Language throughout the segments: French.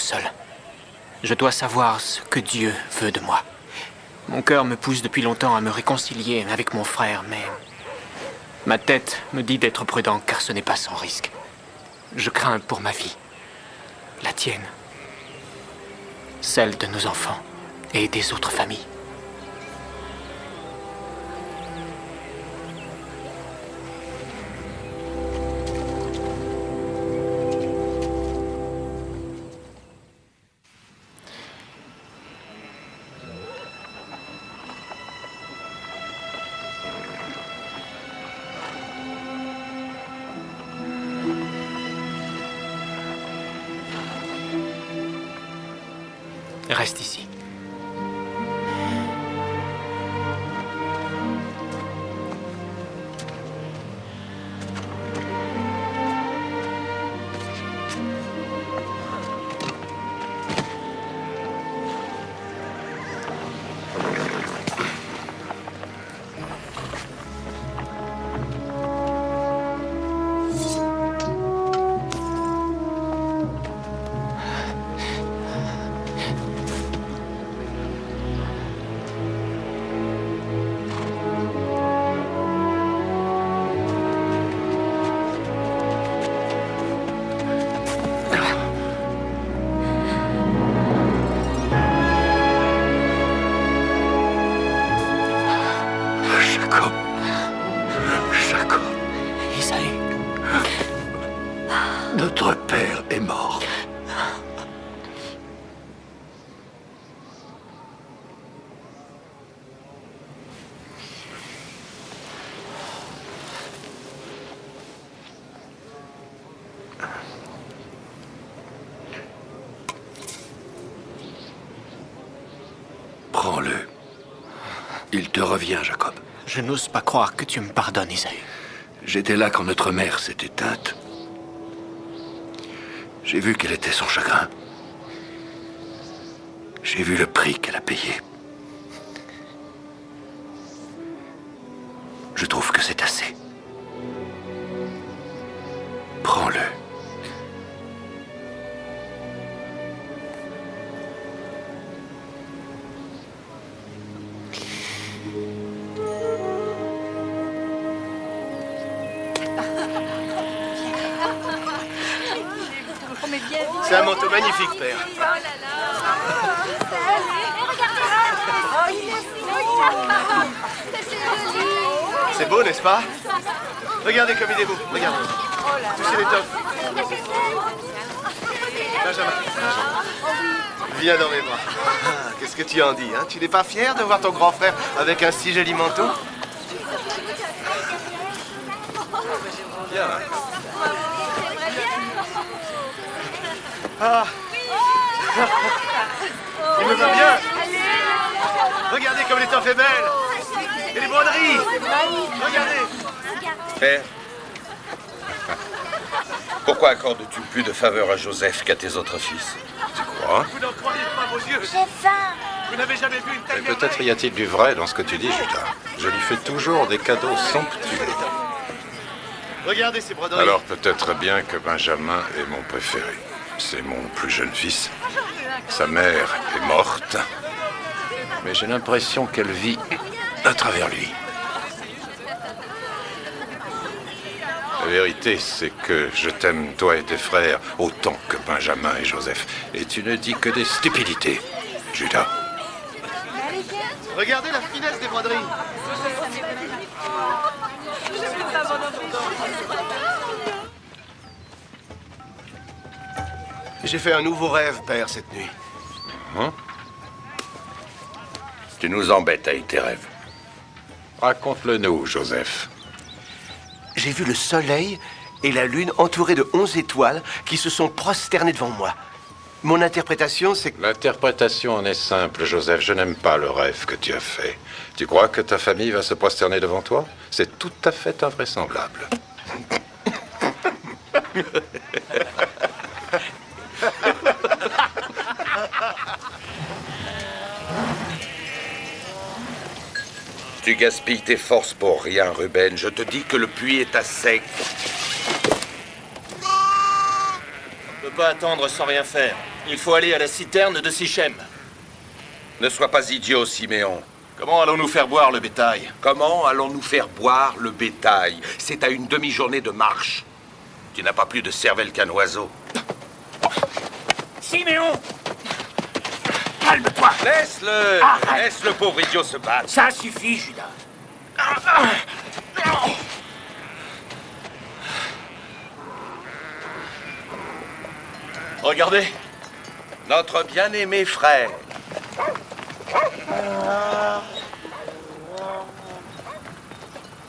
seul. Je dois savoir ce que Dieu veut de moi. Mon cœur me pousse depuis longtemps à me réconcilier avec mon frère, mais ma tête me dit d'être prudent car ce n'est pas sans risque. Je crains pour ma vie, la tienne, celle de nos enfants et des autres familles. Reste ici. Notre père est mort. Prends-le. Il te revient, Jacob. Je n'ose pas croire que tu me pardonnes, Isaïe. J'étais là quand notre mère s'est éteinte. J'ai vu quel était son chagrin. J'ai vu le prix qu'elle a payé. Je trouve que c'est assez. Prends-le. C'est un manteau magnifique, père. C'est beau, n'est-ce pas? Regardez comme il est beau. Regardez. Touchez les tops. Benjamin. Viens dans mes bras. Ah, qu'est-ce que tu en dis, hein? Tu n'es pas fier de voir ton grand frère avec un si joli manteau? Viens. Ah. Il me va bien. Regardez comme l'étoffe est belle. Et les broderies. Regardez. Père, pourquoi accordes-tu plus de faveur à Joseph qu'à tes autres fils? Tu crois? Vous n'en croyez pas vos yeux. J'ai faim. Vous n'avez jamais vu une telle Mais peut-être y a-t-il du vrai dans ce que tu dis, Judas. Je lui fais toujours des cadeaux somptueux. Regardez ces broderies. Alors peut-être bien que Benjamin est mon préféré. C'est mon plus jeune fils. Sa mère est morte. Mais j'ai l'impression qu'elle vit à travers lui. La vérité, c'est que je t'aime, toi et tes frères, autant que Benjamin et Joseph. Et tu ne dis que des stupidités, Judas. Regardez la finesse des broderies. J'ai fait un nouveau rêve, père, cette nuit. Hein? Tu nous embêtes avec tes rêves. Raconte-le-nous, Joseph. J'ai vu le soleil et la lune entourés de 11 étoiles qui se sont prosternées devant moi. Mon interprétation, c'est que... L'interprétation en est simple, Joseph. Je n'aime pas le rêve que tu as fait. Tu crois que ta famille va se prosterner devant toi? C'est tout à fait invraisemblable. Tu gaspilles tes forces pour rien, Ruben. Je te dis que le puits est à sec. On ne peut pas attendre sans rien faire. Il faut aller à la citerne de Sichem. Ne sois pas idiot, Siméon. Comment allons-nous faire boire le bétail? Comment allons-nous faire boire le bétail? C'est à une demi-journée de marche. Tu n'as pas plus de cervelle qu'un oiseau. Siméon! Calme-toi! Laisse-le! Arrête. Laisse le pauvre idiot se battre. Ça suffit, Judas. Regardez. Notre bien-aimé frère.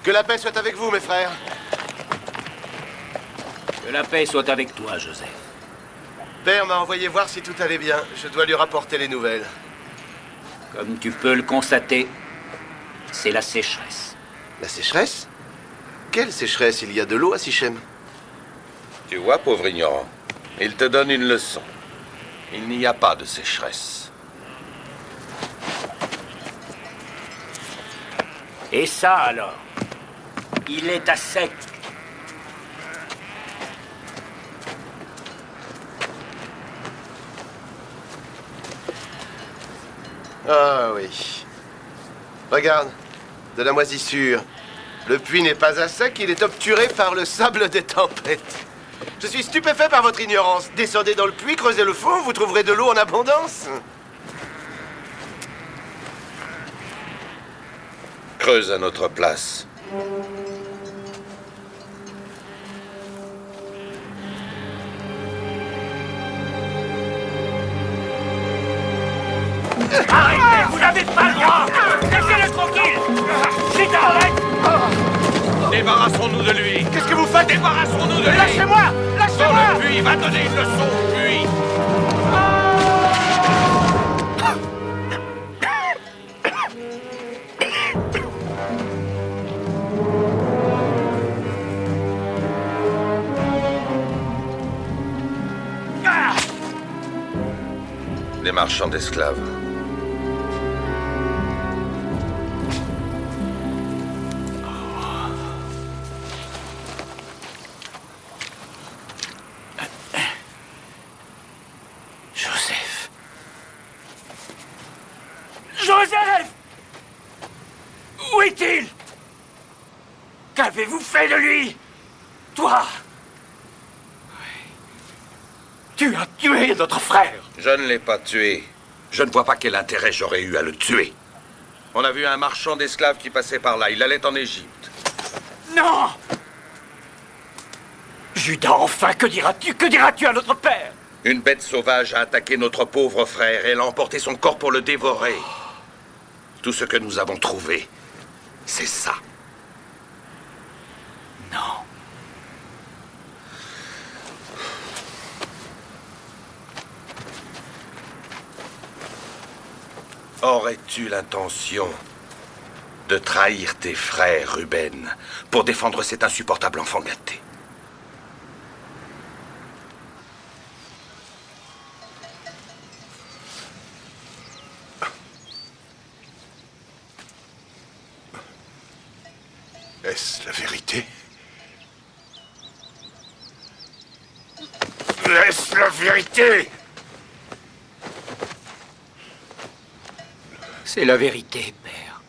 Que la paix soit avec vous, mes frères. Que la paix soit avec toi, Joseph. Père m'a envoyé voir si tout allait bien. Je dois lui rapporter les nouvelles. Comme tu peux le constater, c'est la sécheresse. La sécheresse? Quelle sécheresse? Il y a de l'eau à Sichem. Tu vois, pauvre ignorant, il te donne une leçon. Il n'y a pas de sécheresse. Et ça, alors? Il est à sec. Ah oui. Regarde, de la moisissure. Le puits n'est pas à sec, il est obturé par le sable des tempêtes. Je suis stupéfait par votre ignorance. Descendez dans le puits, creusez le fond, vous trouverez de l'eau en abondance. Creuse à notre place. Arrêtez! Vous n'avez pas le droit! Laissez-le tranquille! Judas, arrête! Débarrassons-nous de lui. Qu'est-ce que vous faites? Débarrassons-nous de lui. Lâchez-moi! Dans Lâchez-moi! le puits, va donner une leçon au puits. Les marchands d'esclaves. Joseph! Joseph! Où est-il? Qu'avez-vous fait de lui? Toi! Tu as tué notre frère! Je ne l'ai pas tué. Je ne vois pas quel intérêt j'aurais eu à le tuer. On a vu un marchand d'esclaves qui passait par là. Il allait en Égypte. Non! Judas, enfin, que diras-tu? Que diras-tu à notre père? Une bête sauvage a attaqué notre pauvre frère et elle a emporté son corps pour le dévorer. Tout ce que nous avons trouvé, c'est ça. Non. Aurais-tu l'intention de trahir tes frères, Ruben, pour défendre cet insupportable enfant gâté? Est-ce la vérité? Est-ce la vérité? C'est la vérité, père.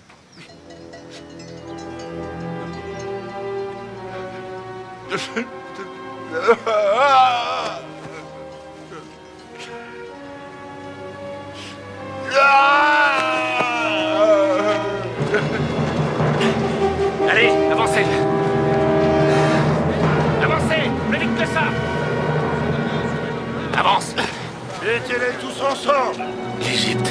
Allez, avancez. Avancez, plus vite que ça. Avance. Mettez-les tous ensemble. L'Égypte.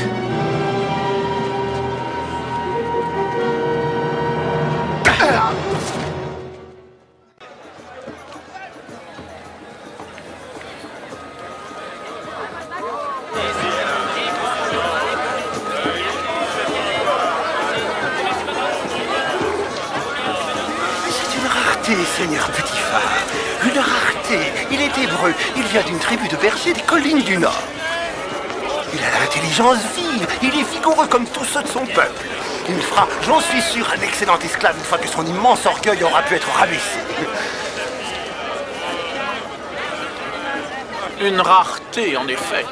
C'est une rareté, Seigneur Petit-Phare. Une rareté. Il est hébreu. Il vient d'une tribu de bergers des collines du Nord. Il a l'intelligence vive. Il est vigoureux comme tous ceux de son peuple. Il fera, j'en suis sûr, un excellent esclave une fois que son immense orgueil aura pu être rabaissé. Une rareté, en effet.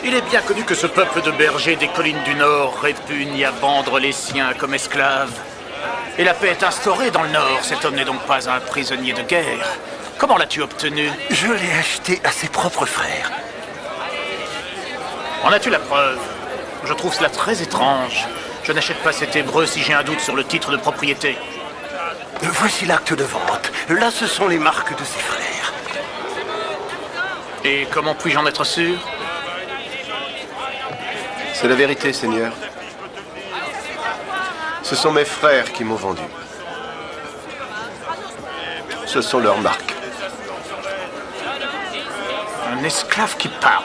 Il est bien connu que ce peuple de bergers des collines du Nord répugne à vendre les siens comme esclaves. Et la paix est instaurée dans le Nord. Cet homme n'est donc pas un prisonnier de guerre. Comment l'as-tu obtenu? Je l'ai acheté à ses propres frères. En as-tu la preuve? Je trouve cela très étrange. Je n'achète pas cet hébreu si j'ai un doute sur le titre de propriété. Voici l'acte de vente. Là, ce sont les marques de ses frères. Et comment puis-je en être sûr? C'est la vérité, Seigneur. Ce sont mes frères qui m'ont vendu. Ce sont leurs marques. Un esclave qui parle.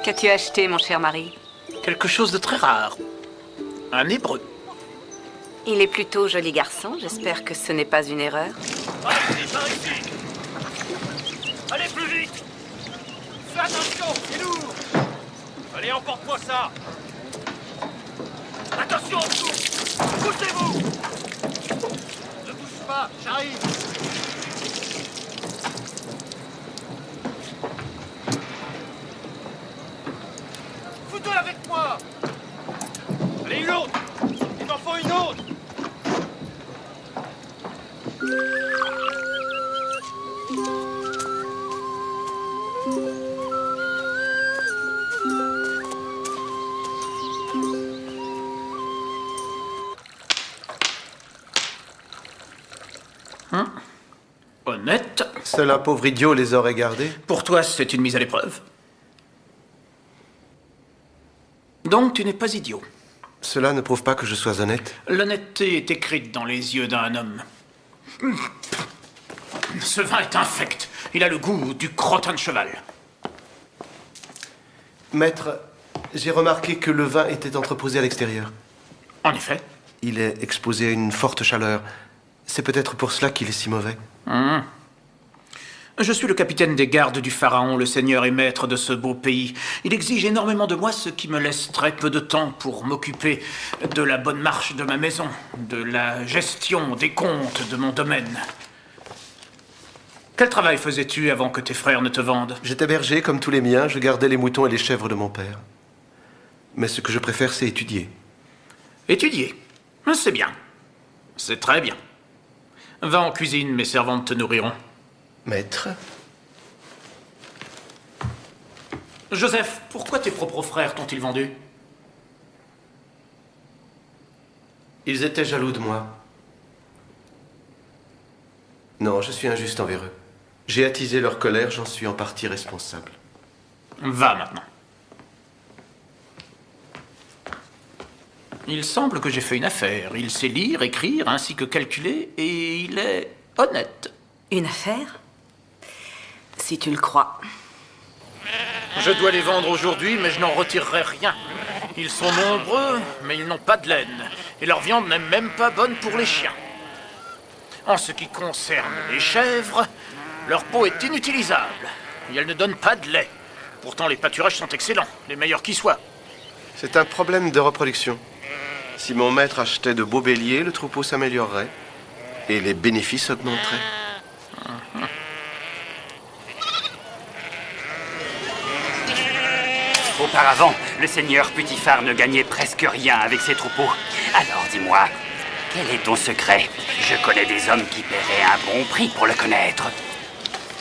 Qu'as-tu acheté, mon cher mari? Quelque chose de très rare. Un hébreu. Il est plutôt joli garçon. J'espère que ce n'est pas une erreur. Par ici. Allez, plus vite. Fais attention, c'est lourd. Allez, emporte-moi ça. Attention, en dessous. Poussez-vous. Ne bouge pas, j'arrive. Fous-toi avec moi. Allez, une autre. Il m'en faut une autre. Honnête. Seul un pauvre idiot les aurait gardés. Pour toi, c'est une mise à l'épreuve. Donc, tu n'es pas idiot. Cela ne prouve pas que je sois honnête. L'honnêteté est écrite dans les yeux d'un homme. Ce vin est infect. Il a le goût du crottin de cheval. Maître, j'ai remarqué que le vin était entreposé à l'extérieur. En effet. Il est exposé à une forte chaleur. C'est peut-être pour cela qu'il est si mauvais. Je suis le capitaine des gardes du pharaon, le seigneur et maître de ce beau pays. Il exige énormément de moi, ce qui me laisse très peu de temps pour m'occuper de la bonne marche de ma maison, de la gestion des comptes de mon domaine. Quel travail faisais-tu avant que tes frères ne te vendent? J'étais berger comme tous les miens, je gardais les moutons et les chèvres de mon père. Mais ce que je préfère, c'est étudier. Étudier? C'est bien. C'est très bien. Va en cuisine, mes servantes te nourriront. Maître? Joseph, pourquoi tes propres frères t'ont-ils vendu? Ils étaient jaloux de moi. Non, je suis injuste envers eux. J'ai attisé leur colère, j'en suis en partie responsable. Va maintenant. Il semble que j'ai fait une affaire. Il sait lire, écrire, ainsi que calculer, et il est honnête. Une affaire? Si tu le crois. Je dois les vendre aujourd'hui, mais je n'en retirerai rien. Ils sont nombreux, mais ils n'ont pas de laine. Et leur viande n'est même pas bonne pour les chiens. En ce qui concerne les chèvres, leur peau est inutilisable. Et elles ne donnent pas de lait. Pourtant, les pâturages sont excellents, les meilleurs qui soient. C'est un problème de reproduction. Si mon maître achetait de beaux béliers, le troupeau s'améliorerait. Et les bénéfices augmenteraient. Auparavant, le seigneur Putiphar ne gagnait presque rien avec ses troupeaux. Alors dis-moi, quel est ton secret? Je connais des hommes qui paieraient un bon prix pour le connaître.